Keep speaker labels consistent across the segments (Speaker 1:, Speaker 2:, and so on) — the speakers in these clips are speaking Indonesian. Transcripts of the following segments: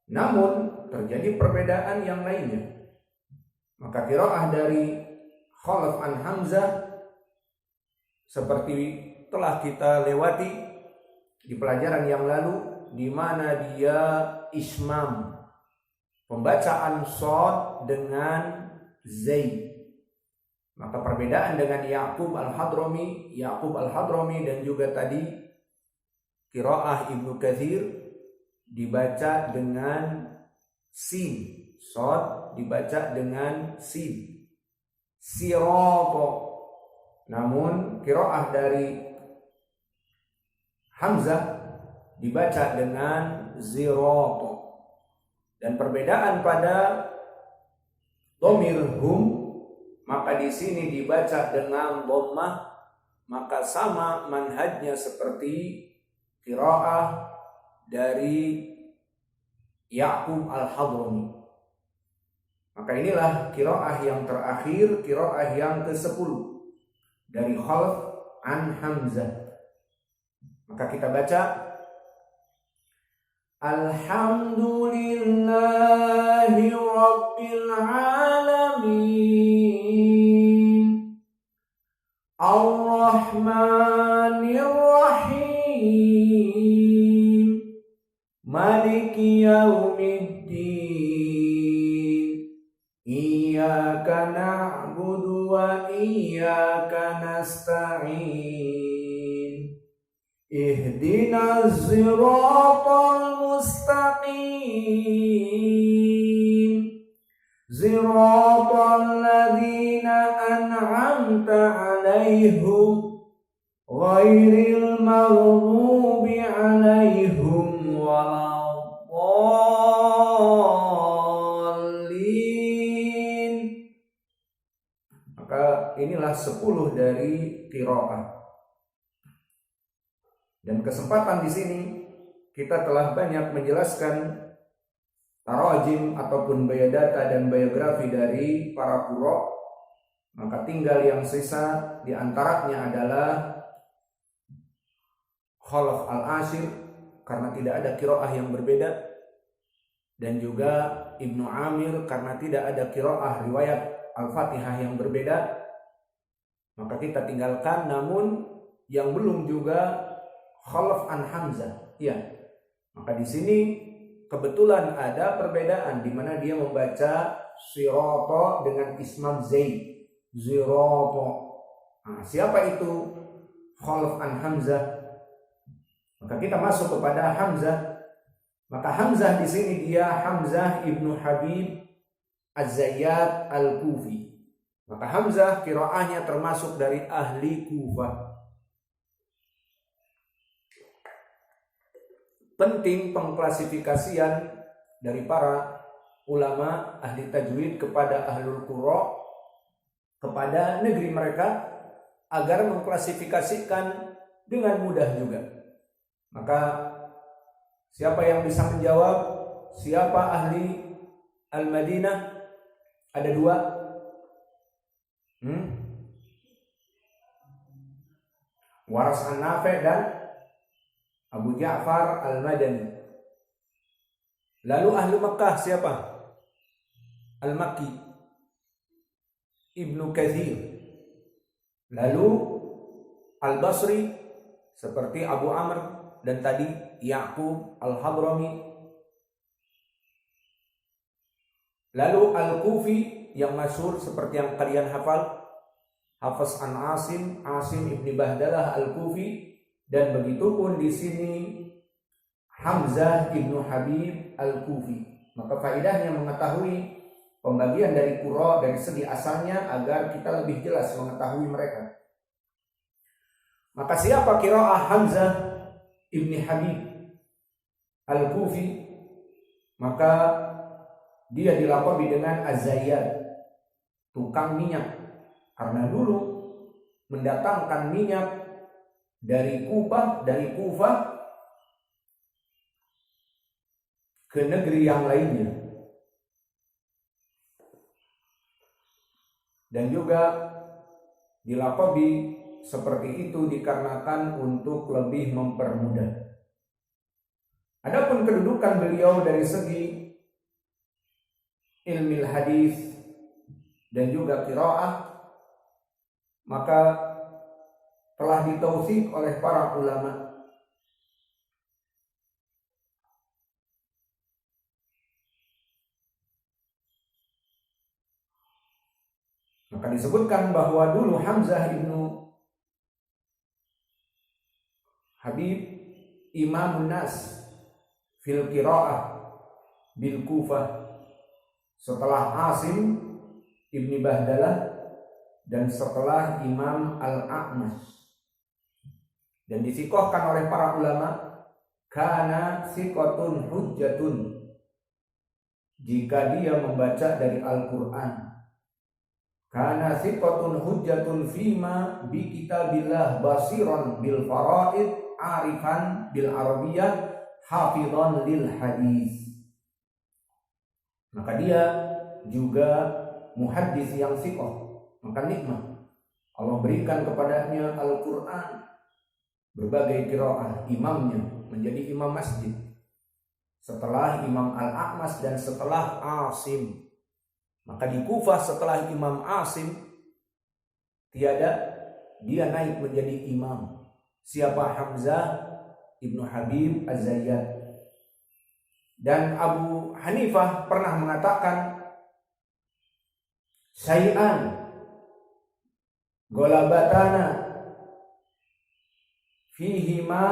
Speaker 1: Namun terjadi perbedaan yang lainnya. Maka qiraah dari Khalaf an Hamzah seperti telah kita lewati di pelajaran yang lalu, di mana dia ismam, pembacaan shad dengan zai. Maka perbedaan dengan Ya'qub al-Hadrami dan juga tadi qiraah Ibnu Katsir dibaca dengan sin, shad dibaca dengan sin, sirata. Namun qiraah dari Hamzah dibaca dengan zirata. Dan perbedaan pada dhamir hum, maka di sini dibaca dengan dhammah, maka sama manhajnya seperti qiraah dari Ya'qub al-Hadrami. Maka inilah qiraah yang terakhir, qiraah yang ke-10 dari Khalaf an Hamzah. Maka kita baca Alhamdulillahi Rabbil Alamin Ar-Rahmanir Rahim Maliki Yaumiddin Iyyaka na'budu wa iyyaka nasta'in Ihdinas siratal mustaqim Siratal ladzina an'amta 'alaihim ghairil maghdubi 'alaihim waladdallin. Maka inilah 10 dari qiraah. Dan kesempatan di sini kita telah banyak menjelaskan tarajim ataupun biodata dan biografi dari para qurra. Maka tinggal yang sisa di antaranya adalah Khalaf al-Ashir karena tidak ada qiraah yang berbeda, dan juga Ibnu Amir karena tidak ada qiraah riwayat Al-Fatihah yang berbeda. Maka kita tinggalkan. Namun yang belum juga Khalaf an Hamzah. Ya. Maka di sini kebetulan ada perbedaan di mana dia membaca sirata dengan ismam zai. Zirata. Nah, siapa itu Khalaf an Hamzah? Maka kita masuk kepada Hamzah. Maka Hamzah di sini dia Hamzah ibnu Habib Az-Zayyat Al-Kufi. Maka Hamzah qiraahnya termasuk dari ahli Kufah. Penting pengklasifikasian dari para ulama ahli tajwid kepada ahlul qurra, kepada negeri mereka, agar mengklasifikasikan dengan mudah juga. Maka siapa yang bisa menjawab siapa ahli Al-Madinah? Ada 2. Waras an-Nafi' dan Abu Ja'far Al-Madani. Lalu ahli Makkah siapa? Al-Makki, Ibnu Katsir. Lalu Al-Basri seperti Abu Amr, dan tadi Ya'qub Al-Hadrami. Lalu Al-Kufi yang masyhur seperti yang kalian hafal, Hafiz an Asim Ibni Bahdalah Al-Kufi. Dan begitu pun di sini Hamzah ibnu Habib Al-Kufi. Maka faedahnya mengetahui pembagian dari qurra dari segi asalnya agar kita lebih jelas mengetahui mereka. Maka siapa qiraah Hamzah ibni Habib Al-Kufi? Maka dia dilaqabi dengan Az-Zayyat, tukang minyak, karena dulu mendatangkan minyak dari Kufah ke negeri yang lainnya. Dan juga dilaqabi seperti itu dikarenakan untuk lebih mempermudah. Adapun kedudukan beliau dari segi ilmu hadis dan juga qiraah, maka telah ditausik oleh para ulama. Maka disebutkan bahwa dulu Hamzah ibnu Habib Imamun Nas fil qiraah bil Kufah setelah Asim ibni Bahdalah dan setelah Imam Al-A'mash, dan disikohkan oleh para ulama kana siqatun hujjatun, jika dia membaca dari Al-Quran. Kana siqatun hujjatun fima bi kitabillah basiran bil faraid arifan bil arabiyah hafidhan lil hadis. Maka dia juga muhaddis yang siqah. Maka nikmat Allah berikan kepadanya Al-Quran, berbagai qiraah, imamnya menjadi imam masjid setelah Imam Al-A'mash dan setelah Asim. Maka di Kufah setelah Imam Asim tiada, dia naik menjadi imam. Siapa? Hamzah ibnu Habib Az-Zayyat. Dan Abu Hanifah pernah mengatakan, syai'an golabatana fihima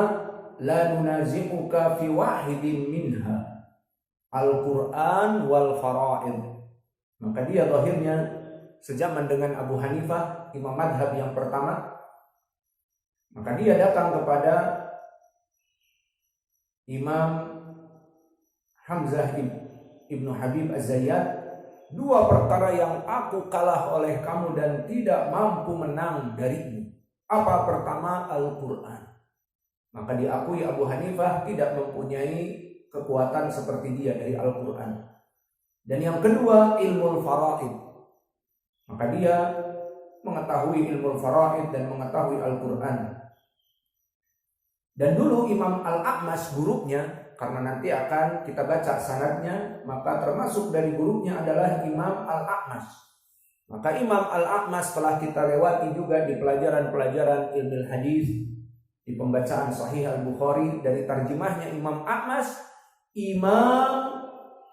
Speaker 1: la nunazi'uka fi wahidin minha Al-Quran wal fara'id. Maka dia zahirnya sejaman dengan Abu Hanifah, imam madhab yang pertama. Maka dia datang kepada Imam Hamzah ibnu Habib Az-Zayyat, dua perkara yang aku kalah oleh kamu dan tidak mampu menang darimu. Apa? Pertama, Al-Quran. Maka diakui Abu Hanifah tidak mempunyai kekuatan seperti dia dari Al-Quran. Dan yang kedua, ilmu faraid. Maka dia mengetahui ilmu faraid dan mengetahui Al-Quran. Dan dulu Imam Al-A'mash gurunya, karena nanti akan kita baca sanadnya, maka termasuk dari gurunya adalah Imam Al-A'mash. Maka Imam Al-A'mash telah kita lewati juga di pelajaran-pelajaran ilmu hadis, di pembacaan Sahih Al-Bukhari dari tarjimahnya Imam A'mash, imam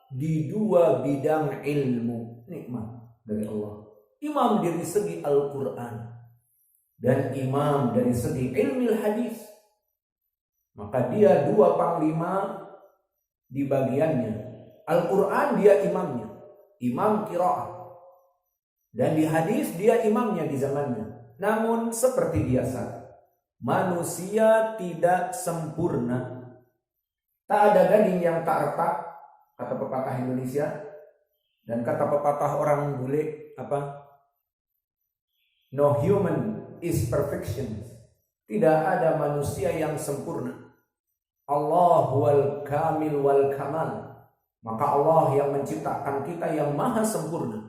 Speaker 1: di dua bidang ilmu. Nikmat dari Allah. Imam dari segi Al-Quran dan imam dari segi ilmu hadis. Maka dia dua panglima di bagiannya. Al-Quran dia imamnya, imam qiraah. Dan di hadis dia imamnya di zamannya. Namun seperti biasa, manusia tidak sempurna. Tak ada gading yang tak retak, kata pepatah Indonesia. Dan kata pepatah orang bule apa? No human is perfection. Tidak ada manusia yang sempurna. Allah wal kamil wal kamal. Maka Allah yang menciptakan kita yang maha sempurna.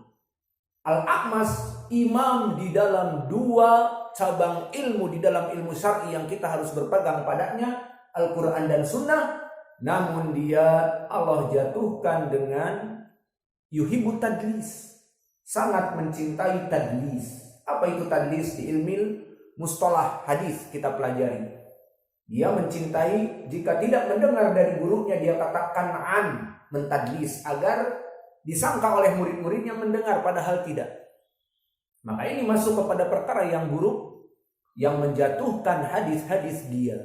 Speaker 1: Al-A'mash imam di dalam dua cabang ilmu, di dalam ilmu syar'i yang kita harus berpegang padanya, Al-Quran dan Sunnah. Namun dia Allah jatuhkan dengan yuhibbu tadlis, sangat mencintai tadlis. Apa itu tadlis? Di ilmu mustalah hadis kita pelajari. Dia mencintai jika tidak mendengar dari gurunya, dia katakan an, mentadlis, agar disangka oleh murid-muridnya mendengar padahal tidak. Maka ini masuk kepada perkara yang buruk yang menjatuhkan hadis-hadis dia.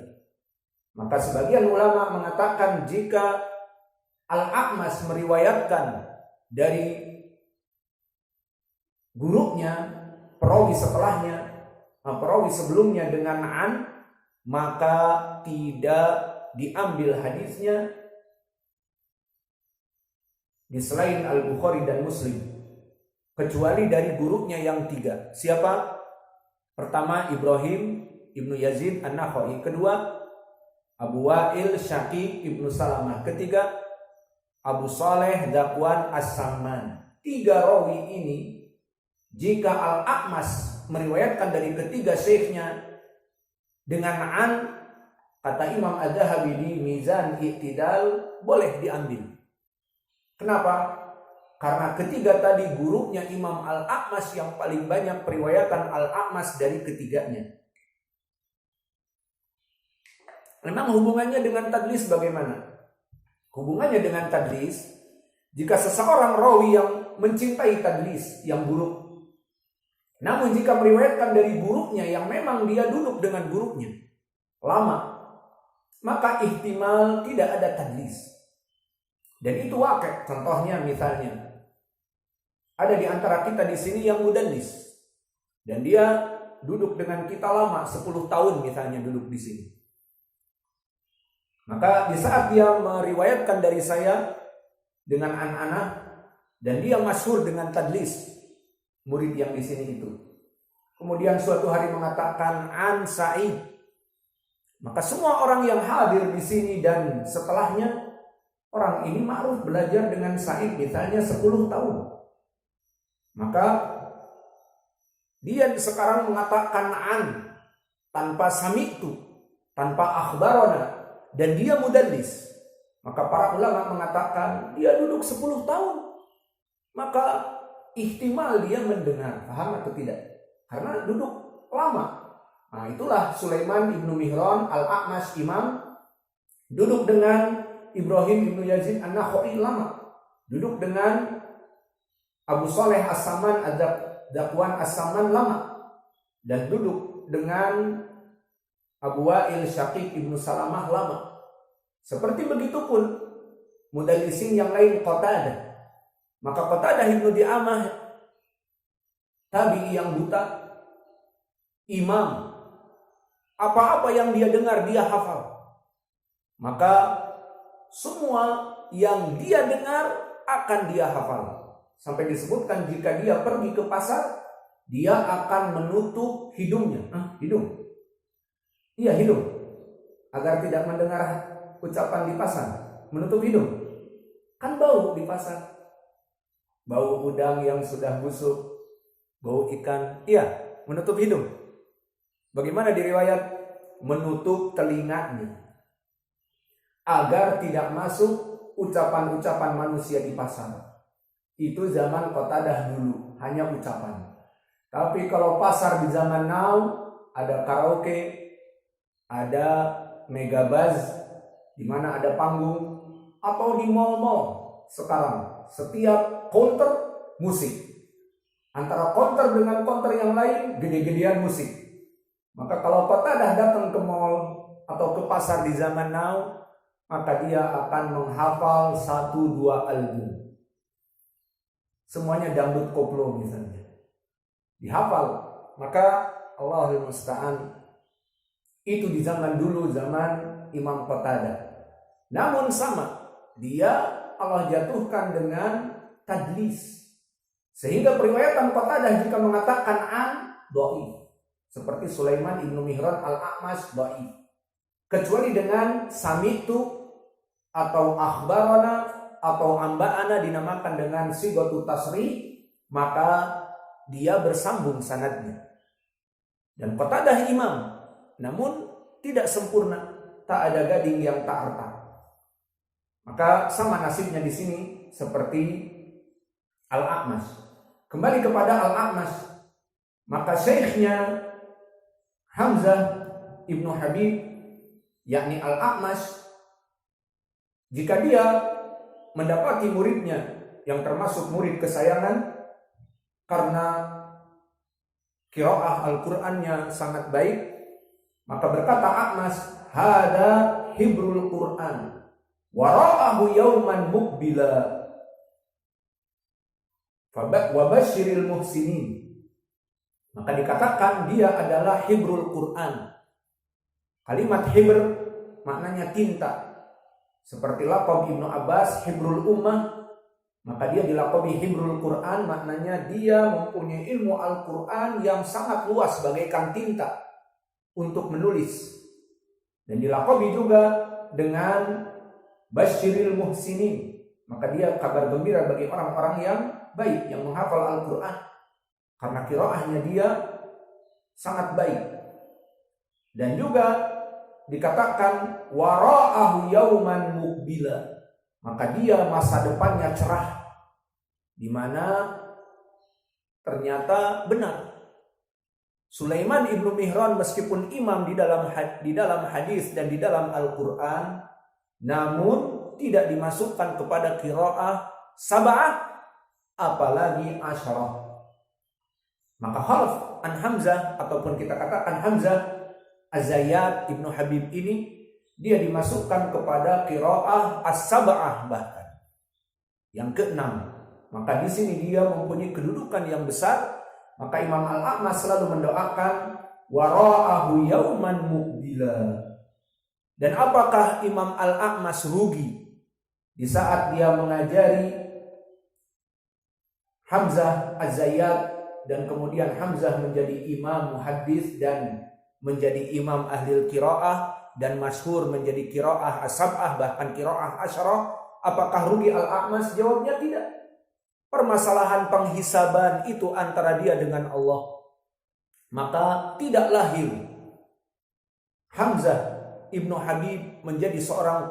Speaker 1: Maka sebagian ulama mengatakan jika Al-A'mash meriwayatkan dari gurunya, perawi setelahnya, perawi sebelumnya dengan an, maka tidak diambil hadisnya di selain Al-Bukhari dan Muslim, kecuali dari gurunya yang tiga. Siapa? Pertama Ibrahim ibnu Yazid An-Nakhai, kedua Abu Wa'il Syaqiq ibnu Salamah, ketiga Abu Saleh Zakwan As-Samman. Tiga rawi ini jika Al-A'mash meriwayatkan dari ketiga syekhnya dengan an, Kata Imam Az-Zahabi di Mizan I'tidal, boleh diambil. Kenapa? Karena ketiga tadi gurunya Imam Al-A'mash yang paling banyak periwayatan Al-A'mash dari ketiganya. Memang hubungannya dengan tadlis bagaimana? Hubungannya dengan tadlis, jika seseorang rawi yang mencintai tadlis yang buruk, namun jika meriwayatkan dari gurunya yang memang dia duduk dengan gurunya lama, maka ihtimal tidak ada tadlis. Dan itu wakil. Contohnya misalnya, ada di antara kita di sini yang mudallis, dan dia duduk dengan kita lama, 10 tahun misalnya duduk di sini. Maka di saat dia meriwayatkan dari saya dengan anak-anak, dan dia masyhur dengan tadlis, murid yang di sini itu, kemudian suatu hari mengatakan an Sa'id, maka semua orang yang hadir di sini dan setelahnya, orang ini ma'ruf belajar dengan Sa'id misalnya 10 tahun. Maka dia sekarang mengatakan an tanpa sami'tu, tanpa akhbarona, dan dia mudallis. Maka para ulama mengatakan dia duduk 10 tahun. Maka ihtimal dia mendengar, paham atau tidak? Karena duduk lama. Nah, itulah Sulaiman ibnu Mihran Al-A'mash imam duduk dengan Ibrahim ibnu Yazid An-Nakhai lama. Duduk dengan Abu Saleh As-Saman Ad-Dakwan As-Saman lama. Dan duduk dengan Abu Wa'il Syaqiq ibnu Salamah lama. Seperti begitu pun mudallisin yang lain Qatadah. Maka Qatadah ibnu Di'amah, tabi'i yang buta, imam, apa-apa yang dia dengar dia hafal. Maka semua yang dia dengar akan dia hafal. Sampai disebutkan jika dia pergi ke pasar, dia akan menutup hidungnya. Hidung. Iya, hidung. Agar tidak mendengar ucapan di pasar. Menutup hidung. Kan bau di pasar. Bau udang yang sudah busuk. Bau ikan. Iya, menutup hidung. Bagaimana di riwayat? Menutup telinganya. Agar tidak masuk ucapan-ucapan manusia di pasar. Itu zaman Qatadah dulu. Hanya ucapan. Tapi kalau pasar di zaman now, ada karaoke, ada megabaz, di mana ada panggung, atau di mall-mall sekarang setiap counter musik, antara counter dengan counter yang lain gede-gedean musik. Maka kalau Qatadah datang ke mall atau ke pasar di zaman now, maka dia akan menghafal 1-2 album, semuanya dangdut koplo misalnya, dihafal. Maka Allahul Musta'an. Itu di zaman dulu, zaman Imam Qatadah. Namun sama, dia Allah jatuhkan dengan tadlis. Sehingga periwayatan Qatadah jika mengatakan an, dhaif. Seperti Sulaiman ibnu Mihran Al-A'mash, dhaif. Kecuali dengan sami'tu atau akhbarana atau amba'ana dinamakan dengan sigatu tasri, maka dia bersambung sanadnya. Dan Qatadah imam, namun tidak sempurna, tak ada gading yang tak retak. Maka sama nasibnya di sini seperti Al-A'mash. Kembali kepada Al-A'mash, maka syekhnya Hamzah ibnu Habib, yakni Al-A'mash, jika dia mendapati muridnya yang termasuk murid kesayangan karena qiraah Al-Qur'annya sangat baik, maka berkata A'mash, hada hibrul Qur'an wara'ahu yauman mukbila wa basyiril muhsinin. Maka dikatakan dia adalah hibrul Qur'an. Kalimat hibr maknanya tinta. Seperti laqab Ibnu Abbas hibrul ummah, maka dia dilaqabi hibrul Qur'an, maknanya dia mempunyai ilmu Al-Qur'an yang sangat luas bagaikan tinta untuk menulis. Dan dilaqabi juga dengan basyiril muhsinin, maka dia kabar gembira bagi orang-orang yang baik, yang menghafal Al-Qur'an, karena qiraahnya dia sangat baik. Dan juga dikatakan wara'ahu yauman muqbila, maka dia masa depannya cerah, di mana ternyata benar Sulaiman ibnu Mihran meskipun imam di dalam hadis dan di dalam Al-Quran, namun tidak dimasukkan kepada qiraah sab'ah apalagi asyarah. Maka Khalaf an Hamzah, ataupun kita katakan Hamzah Az-Zayyat ibnu Habib ini, dia dimasukkan kepada qiraah as-sab'ah, bahkan yang keenam. Maka di sini dia mempunyai kedudukan yang besar. Maka Imam Al-A'mash selalu mendoakan wara'ahu yauman muqbila. Dan apakah Imam Al-A'mash rugi di saat dia mengajari Hamzah Az-Zayyat, dan kemudian Hamzah menjadi imam muhaddis dan menjadi imam ahli qiraah dan masyhur menjadi qiraah as-sab'ah, bahkan qiraah asyarah? Apakah rugi Al-A'mash? Jawabnya tidak. Permasalahan penghisaban itu antara dia dengan Allah. Maka tidak lahir Hamzah ibnu Habib menjadi seorang